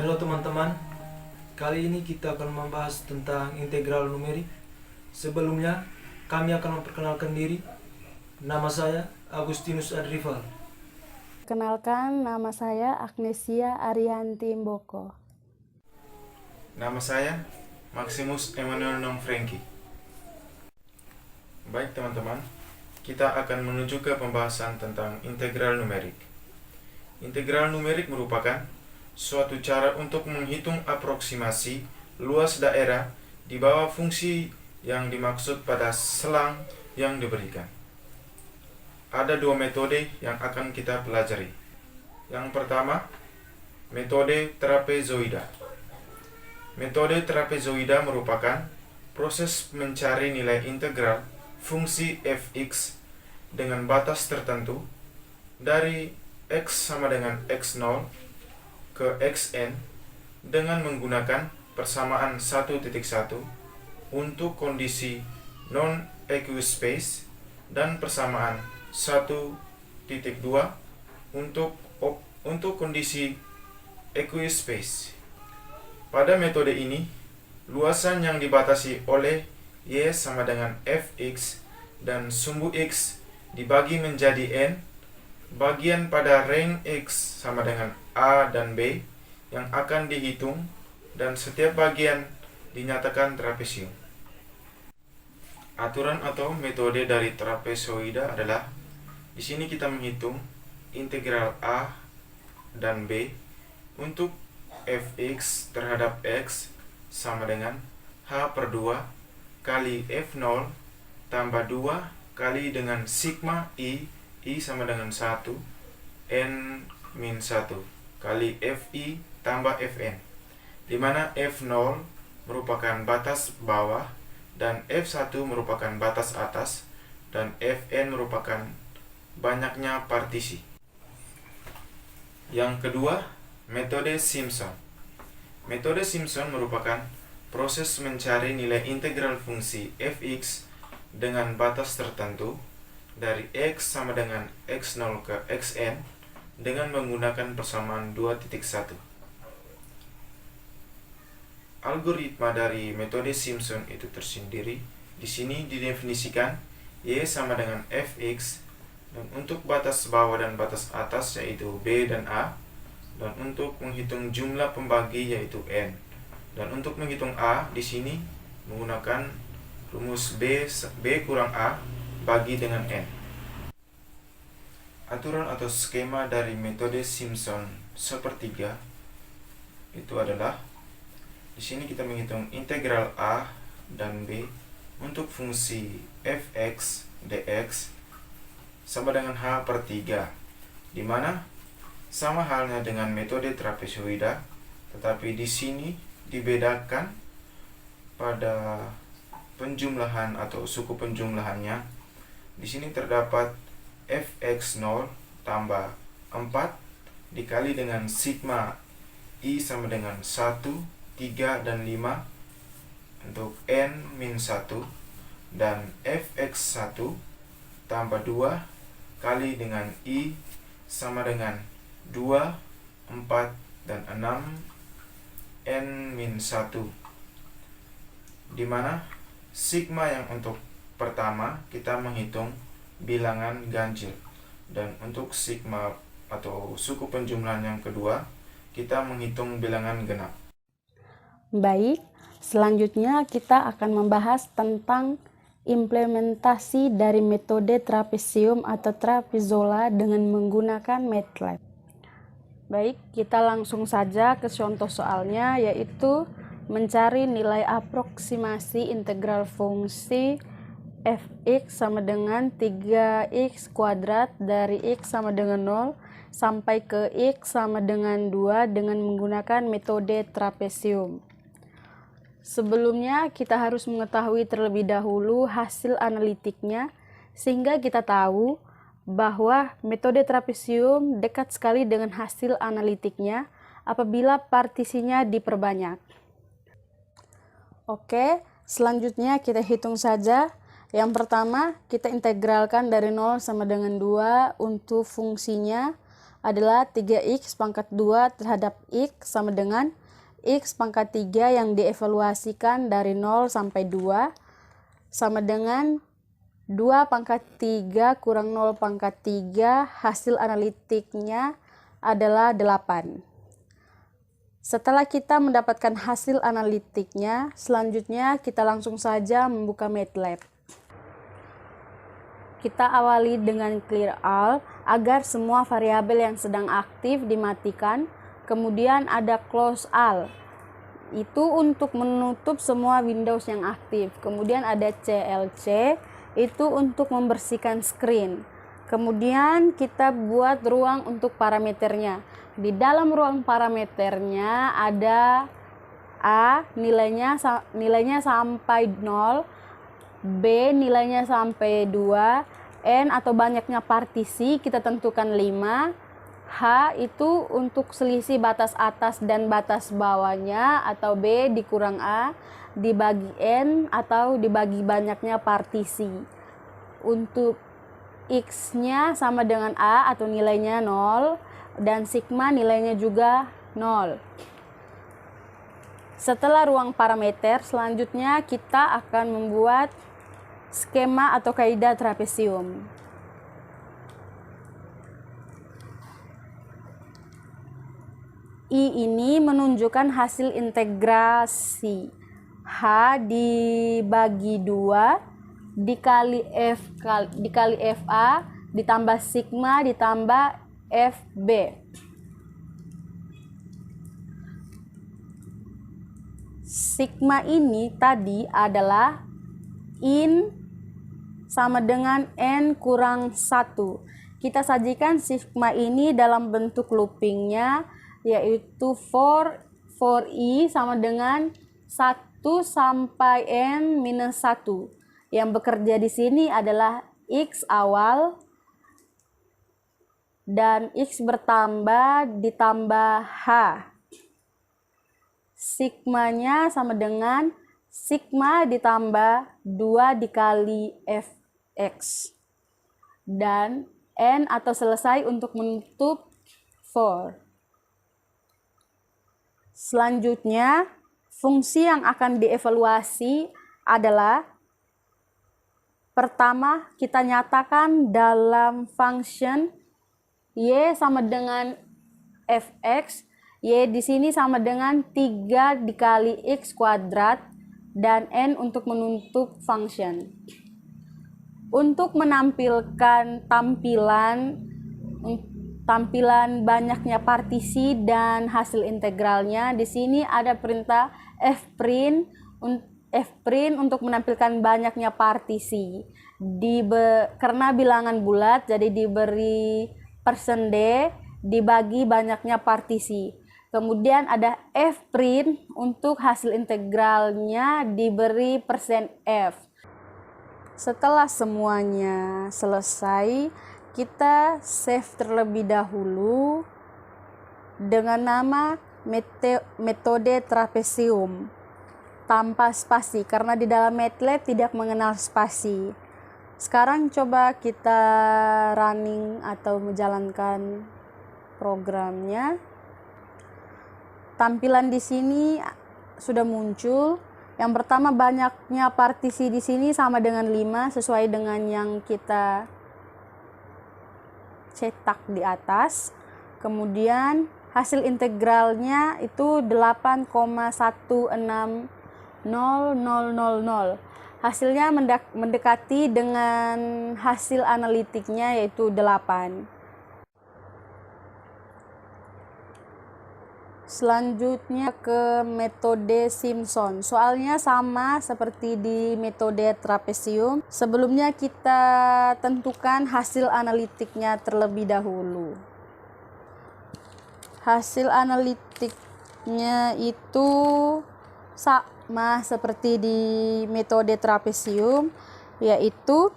Halo teman-teman, kali ini kita akan membahas tentang integral numerik. Sebelumnya, kami akan memperkenalkan diri. Nama saya Agustinus Adrival. Kenalkan, nama saya Agnesia Arianti Mboko. Nama saya Maximus Emmanuel Nom Franky. Baik teman-teman, kita akan menuju ke pembahasan tentang integral numerik. Integral numerik merupakan suatu cara untuk menghitung aproksimasi luas daerah di bawah fungsi yang dimaksud pada selang yang diberikan. Ada dua metode yang akan kita pelajari. Yang pertama, metode trapezoida. Metode trapezoida merupakan proses mencari nilai integral fungsi fx dengan batas tertentu dari x sama dengan x0 ke xn dengan menggunakan persamaan 1.1 untuk kondisi non-equispace dan persamaan 1.2 untuk kondisi equispace. Pada metode ini, luasan yang dibatasi oleh y sama dengan fx dan sumbu x dibagi menjadi n, bagian pada range x sama dengan a dan b yang akan dihitung, dan setiap bagian dinyatakan trapesium. Aturan atau metode dari trapezoida adalah di sini kita menghitung integral a dan b untuk fx terhadap x sama dengan h/2 kali f0 tambah 2 kali dengan sigma i sama dengan 1 n-1 kali fi tambah fn, di mana f0 merupakan batas bawah dan f1 merupakan batas atas dan fn merupakan banyaknya partisi. Yang kedua, metode Simpson. Metode Simpson merupakan proses mencari nilai integral fungsi fx dengan batas tertentu dari x sama dengan x0 ke xn dengan menggunakan persamaan 2.1. Algoritma dari metode Simpson itu tersendiri di sini didefinisikan y sama dengan fx, dan untuk batas bawah dan batas atas yaitu b dan a, dan untuk menghitung jumlah pembagi yaitu n, dan untuk menghitung a di sini menggunakan rumus b kurang a bagi dengan n. Aturan atau skema dari metode Simpson sepertiga itu adalah di sini kita menghitung integral a dan b untuk fungsi fx dx sama dengan h/3, di mana sama halnya dengan metode trapezoida, tetapi di sini dibedakan pada penjumlahan atau suku penjumlahannya. Di sini terdapat fx0 tambah 4 dikali dengan sigma i sama dengan 1, 3, dan 5 untuk n-1, dan fx1 tambah 2 kali dengan i sama dengan 2, 4, dan 6 n-1, di mana sigma yang untuk pertama kita menghitung bilangan ganjil, dan untuk sigma atau suku penjumlahan yang kedua kita menghitung bilangan genap. Baik, selanjutnya kita akan membahas tentang implementasi dari metode trapesium atau trapezola dengan menggunakan MATLAB. Baik, kita langsung saja ke contoh soalnya, yaitu mencari nilai aproksimasi integral fungsi fx sama dengan 3x kuadrat dari x sama dengan 0 sampai ke x sama dengan 2 dengan menggunakan metode trapesium. Sebelumnya kita harus mengetahui terlebih dahulu hasil analitiknya sehingga kita tahu bahwa metode trapesium dekat sekali dengan hasil analitiknya apabila partisinya diperbanyak. Oke, selanjutnya kita hitung saja. Yang pertama, kita integralkan dari 0 sama dengan 2 untuk fungsinya adalah 3x pangkat 2 terhadap x sama dengan X pangkat 3 yang dievaluasikan dari 0 sampai 2 sama dengan 2 pangkat 3 kurang 0 pangkat 3, hasil analitiknya adalah 8. Setelah kita mendapatkan hasil analitiknya, selanjutnya kita langsung saja membuka MATLAB. Kita awali dengan clear all agar semua variabel yang sedang aktif dimatikan. Kemudian ada close all, itu untuk menutup semua Windows yang aktif. Kemudian ada CLC, itu untuk membersihkan screen. Kemudian kita buat ruang untuk parameternya. Di dalam ruang parameternya ada A nilainya sampai 0, B nilainya sampai 2, N atau banyaknya partisi kita tentukan 5, H itu untuk selisih batas atas dan batas bawahnya, atau B dikurang A dibagi N atau dibagi banyaknya partisi. Untuk X-nya sama dengan A atau nilainya 0, dan sigma nilainya juga 0. Setelah ruang parameter, selanjutnya kita akan membuat skema atau kaidah trapesium. I ini menunjukkan hasil integrasi H dibagi 2 dikali FA ditambah sigma ditambah FB. Sigma ini tadi adalah in sama dengan N kurang 1. Kita sajikan sigma ini dalam bentuk loopingnya, yaitu for I sama dengan 1 sampai N minus 1. Yang bekerja di sini adalah X awal dan X bertambah ditambah H. Sigmanya sama dengan sigma ditambah 2 dikali Fx. Dan N atau selesai untuk menutup for. Selanjutnya, fungsi yang akan dievaluasi adalah pertama, kita nyatakan dalam function Y sama dengan Fx. Y di sini sama dengan 3 dikali X kuadrat dan N untuk menutup function. Untuk menampilkan tampilan banyaknya partisi dan hasil integralnya, di sini ada perintah fprint untuk menampilkan banyaknya partisi. Karena bilangan bulat, jadi diberi %D dibagi banyaknya partisi. Kemudian ada fprint untuk hasil integralnya diberi %F. Setelah semuanya selesai, kita save terlebih dahulu dengan nama metode trapesium tanpa spasi, karena di dalam MATLAB tidak mengenal spasi. Sekarang coba kita running atau menjalankan programnya. Tampilan di sini sudah muncul. Yang pertama, banyaknya partisi di sini sama dengan 5 sesuai dengan yang kita cetak di atas. Kemudian hasil integralnya itu 8,160000. Hasilnya mendekati dengan hasil analitiknya, yaitu 8. Selanjutnya ke metode Simpson. Soalnya sama seperti di metode trapesium. Sebelumnya kita tentukan hasil analitiknya terlebih dahulu. Hasil analitiknya itu sama seperti di metode trapesium, yaitu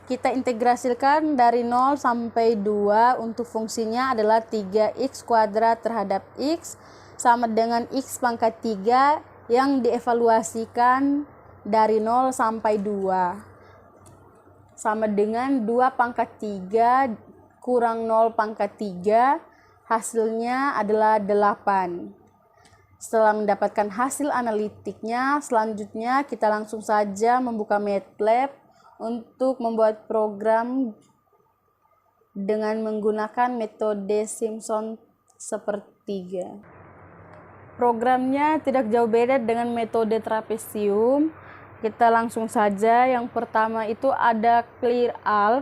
kita integrasikan dari 0 sampai 2 untuk fungsinya adalah 3x kuadrat terhadap x sama dengan x pangkat 3 yang dievaluasikan dari 0 sampai 2 sama dengan 2 pangkat 3 kurang 0 pangkat 3, hasilnya adalah 8. Setelah mendapatkan hasil analitiknya, selanjutnya kita langsung saja membuka MATLAB untuk membuat program dengan menggunakan metode Simpson sepertiga. Programnya tidak jauh beda dengan metode trapesium. Kita langsung saja. Yang pertama itu ada clear all,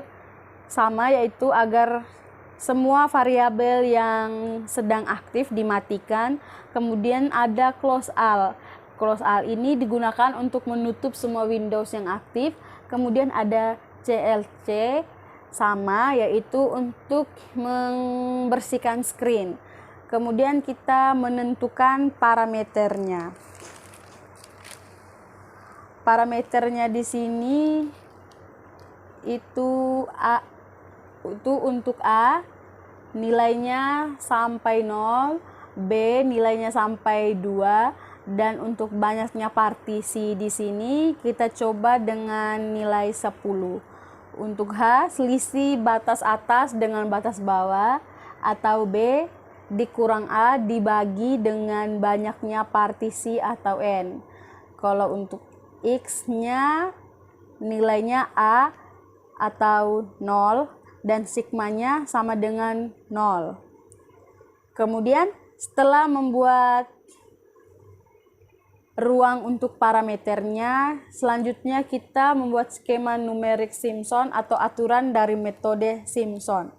sama, yaitu agar semua variabel yang sedang aktif dimatikan. Kemudian ada close all. Close all ini digunakan untuk menutup semua Windows yang aktif. Kemudian ada CLC, sama, yaitu untuk membersihkan screen. Kemudian kita menentukan parameternya. Parameternya di sini itu untuk A nilainya sampai 0, B nilainya sampai 2, dan untuk banyaknya partisi di sini kita coba dengan nilai 10. Untuk H, selisih batas atas dengan batas bawah, atau B dikurang A dibagi dengan banyaknya partisi atau N. Kalau untuk X-nya nilainya A atau 0 dan sigmanya sama dengan 0. Kemudian setelah membuat ruang untuk parameternya, selanjutnya kita membuat skema numerik Simpson atau aturan dari metode Simpson.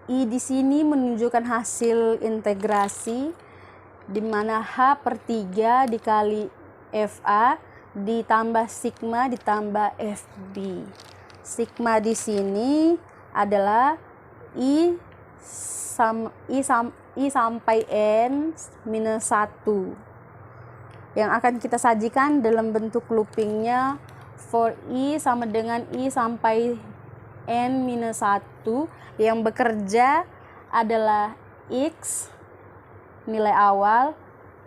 I di sini menunjukkan hasil integrasi di mana H per 3 dikali FA ditambah sigma ditambah FB. Sigma di sini adalah I sampai N minus 1 yang akan kita sajikan dalam bentuk loopingnya for I sama dengan I sampai N minus 1 yang bekerja adalah X nilai awal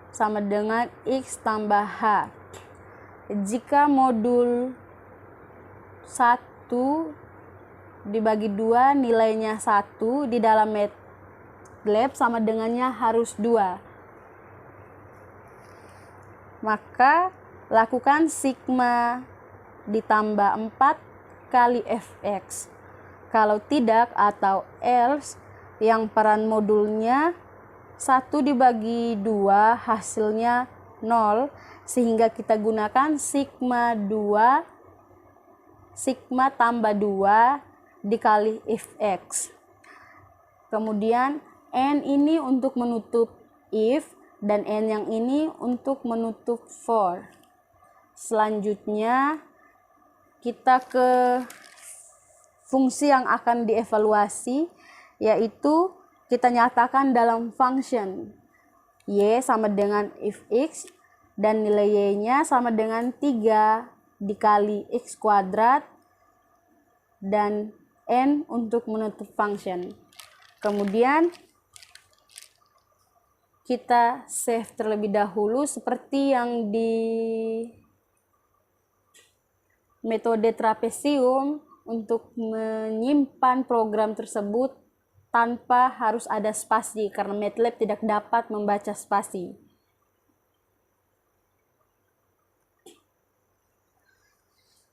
sama dengan X tambah H. Jika modul 1 dibagi 2 nilainya 1 di dalam MATLAB sama dengannya harus 2. Maka lakukan sigma ditambah 4 kali fx. Kalau tidak atau else yang peran modulnya 1 dibagi 2 hasilnya 0, sehingga kita gunakan sigma tambah 2 dikali fx. Kemudian N ini untuk menutup if dan N yang ini untuk menutup for. Selanjutnya kita ke fungsi yang akan dievaluasi, yaitu kita nyatakan dalam function y sama dengan if x dan nilai y-nya sama dengan 3 dikali x kuadrat dan n untuk menutup function. Kemudian kita save terlebih dahulu seperti yang di metode trapesium untuk menyimpan program tersebut tanpa harus ada spasi karena MATLAB tidak dapat membaca spasi.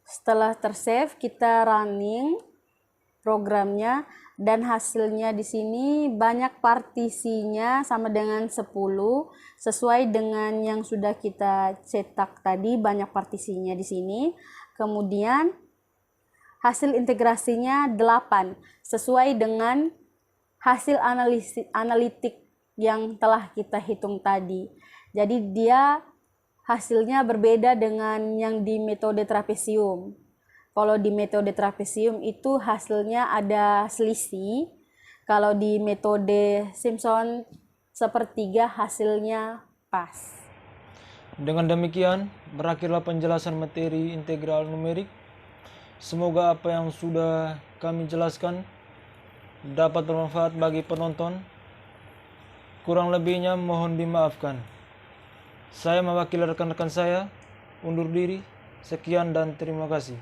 Setelah tersave, kita running programnya dan hasilnya di sini banyak partisinya sama dengan 10 sesuai dengan yang sudah kita cetak tadi, banyak partisinya di sini. Kemudian hasil integrasinya 8 sesuai dengan hasil analitik yang telah kita hitung tadi. Jadi dia hasilnya berbeda dengan yang di metode trapesium. Kalau di metode trapesium itu hasilnya ada selisih. Kalau di metode Simpson sepertiga hasilnya pas. Dengan demikian, berakhirlah penjelasan materi integral numerik. Semoga apa yang sudah kami jelaskan dapat bermanfaat bagi penonton. Kurang lebihnya mohon dimaafkan. Saya mewakili rekan-rekan saya undur diri. Sekian dan terima kasih.